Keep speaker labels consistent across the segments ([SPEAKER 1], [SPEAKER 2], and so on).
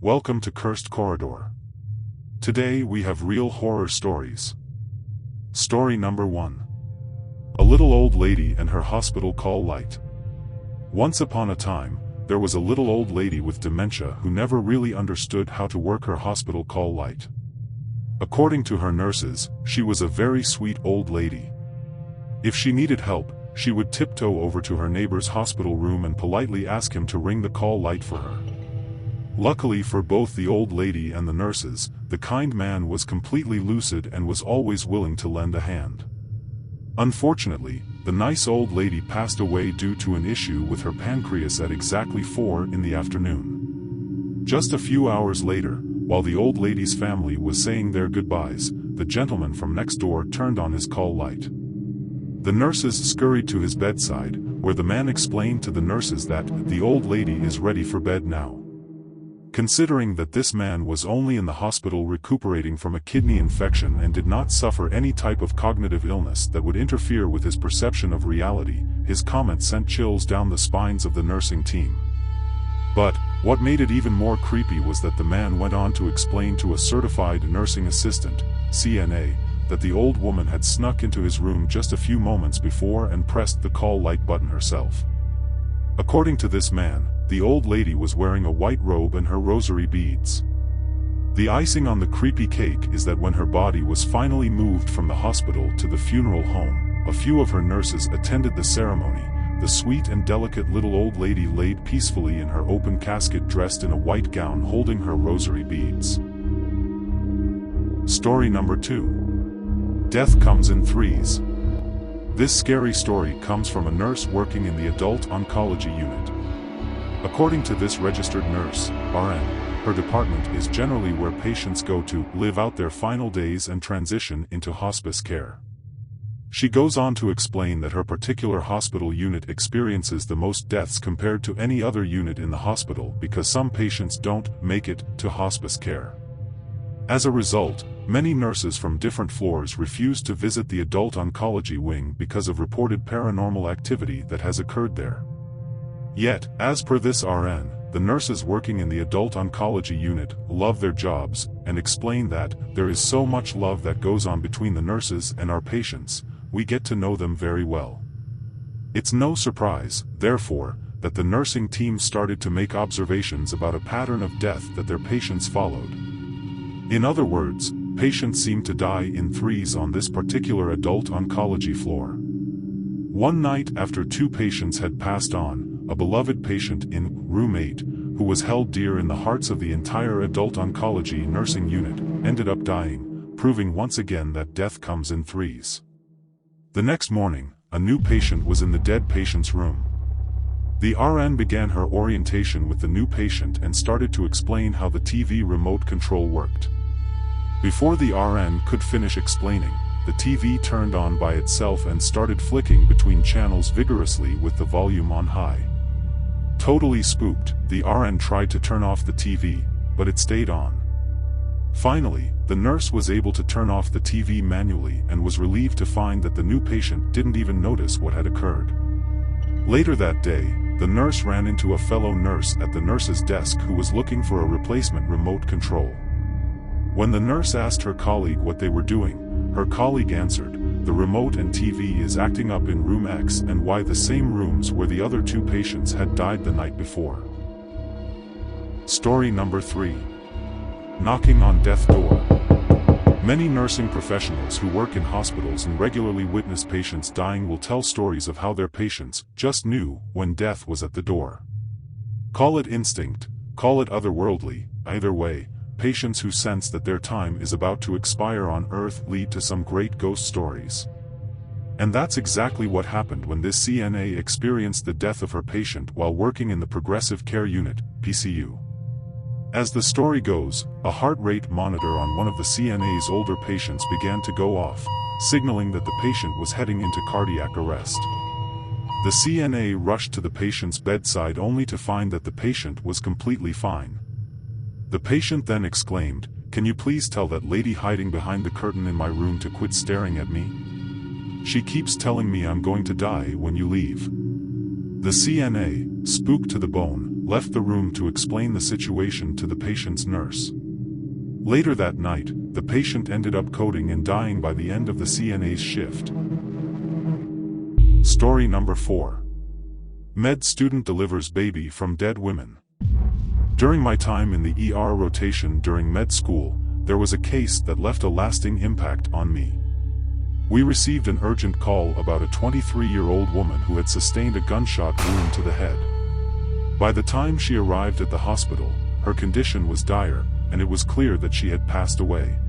[SPEAKER 1] Welcome to Cursed Corridor. Today we have real horror stories. Story number 1. A little old lady and her hospital call light. Once upon a time, there was a little old lady with dementia who never really understood how to work her hospital call light. According to her nurses, she was a very sweet old lady. If she needed help, she would tiptoe over to her neighbor's hospital room and politely ask him to ring the call light for her. Luckily for both the old lady and the nurses, the kind man was completely lucid and was always willing to lend a hand. Unfortunately, the nice old lady passed away due to an issue with her pancreas at exactly 4 in the afternoon. Just a few hours later, while the old lady's family was saying their goodbyes, the gentleman from next door turned on his call light. The nurses scurried to his bedside, where the man explained to the nurses that the old lady is ready for bed now. Considering that this man was only in the hospital recuperating from a kidney infection and did not suffer any type of cognitive illness that would interfere with his perception of reality, his comment sent chills down the spines of the nursing team. But what made it even more creepy was that the man went on to explain to a certified nursing assistant, CNA, that the old woman had snuck into his room just a few moments before and pressed the call light button herself. According to this man, the old lady was wearing a white robe and her rosary beads. The icing on the creepy cake is that when her body was finally moved from the hospital to the funeral home, a few of her nurses attended the ceremony. The sweet and delicate little old lady laid peacefully in her open casket dressed in a white gown holding her rosary beads. Story number 2. Death comes in threes. This scary story comes from a nurse working in the adult oncology unit. According to this registered nurse, RN, her department is generally where patients go to live out their final days and transition into hospice care. She goes on to explain that her particular hospital unit experiences the most deaths compared to any other unit in the hospital because some patients don't make it to hospice care. As a result, many nurses from different floors refuse to visit the adult oncology wing because of reported paranormal activity that has occurred there. Yet, as per this RN, the nurses working in the adult oncology unit love their jobs and explain that there is so much love that goes on between the nurses and our patients, we get to know them very well. It's no surprise, therefore, that the nursing team started to make observations about a pattern of death that their patients followed. In other words, patients seem to die in threes on this particular adult oncology floor. One night after 2 patients had passed on, a beloved patient in room 8, who was held dear in the hearts of the entire adult oncology nursing unit, ended up dying, proving once again that death comes in threes. The next morning, a new patient was in the dead patient's room. The RN began her orientation with the new patient and started to explain how the TV remote control worked. Before the RN could finish explaining, the TV turned on by itself and started flicking between channels vigorously with the volume on high. Totally spooked, the RN tried to turn off the TV, but it stayed on. Finally, the nurse was able to turn off the TV manually and was relieved to find that the new patient didn't even notice what had occurred. Later that day, the nurse ran into a fellow nurse at the nurse's desk who was looking for a replacement remote control. When the nurse asked her colleague what they were doing, her colleague answered, "The remote and TV is acting up in room X and Y, the same rooms where the other 2 patients had died the night before." Story number 3. Knocking on death door. Many nursing professionals who work in hospitals and regularly witness patients dying will tell stories of how their patients just knew when death was at the door. Call it instinct, call it otherworldly, either way, patients who sense that their time is about to expire on Earth lead to some great ghost stories. And that's exactly what happened when this CNA experienced the death of her patient while working in the Progressive Care Unit, PCU. As the story goes, a heart rate monitor on one of the CNA's older patients began to go off, signaling that the patient was heading into cardiac arrest. The CNA rushed to the patient's bedside only to find that the patient was completely fine. The patient then exclaimed, "Can you please tell that lady hiding behind the curtain in my room to quit staring at me? She keeps telling me I'm going to die when you leave." The CNA, spooked to the bone, left the room to explain the situation to the patient's nurse. Later that night, the patient ended up coding and dying by the end of the CNA's shift. Story number 4. Med student delivers baby from dead women. During my time in the ER rotation during med school, there was a case that left a lasting impact on me. We received an urgent call about a 23-year-old woman who had sustained a gunshot wound to the head. By the time she arrived at the hospital, her condition was dire, and it was clear that she had passed away.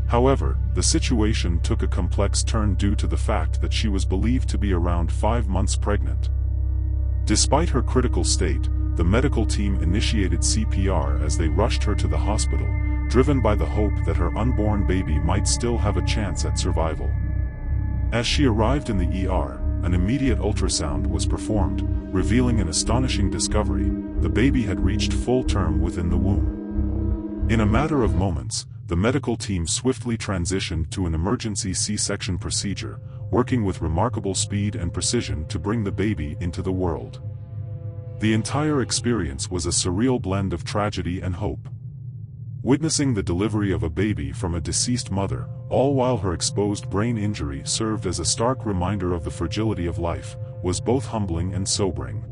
[SPEAKER 1] However, the situation took a complex turn due to the fact that she was believed to be around 5 months pregnant. Despite her critical state, the medical team initiated CPR as they rushed her to the hospital, driven by the hope that her unborn baby might still have a chance at survival. As she arrived in the ER, an immediate ultrasound was performed, revealing an astonishing discovery: the baby had reached full term within the womb. In a matter of moments, the medical team swiftly transitioned to an emergency C-section procedure, working with remarkable speed and precision to bring the baby into the world. The entire experience was a surreal blend of tragedy and hope. Witnessing the delivery of a baby from a deceased mother, all while her exposed brain injury served as a stark reminder of the fragility of life, was both humbling and sobering.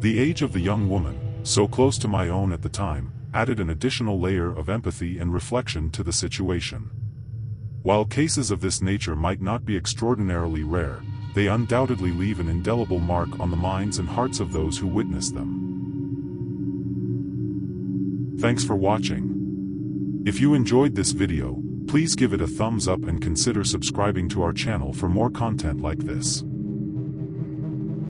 [SPEAKER 1] The age of the young woman, so close to my own at the time, added an additional layer of empathy and reflection to the situation. While cases of this nature might not be extraordinarily rare, they undoubtedly leave an indelible mark on the minds and hearts of those who witness them. Thanks for watching. If you enjoyed this video, please give it a thumbs up and consider subscribing to our channel for more content like this.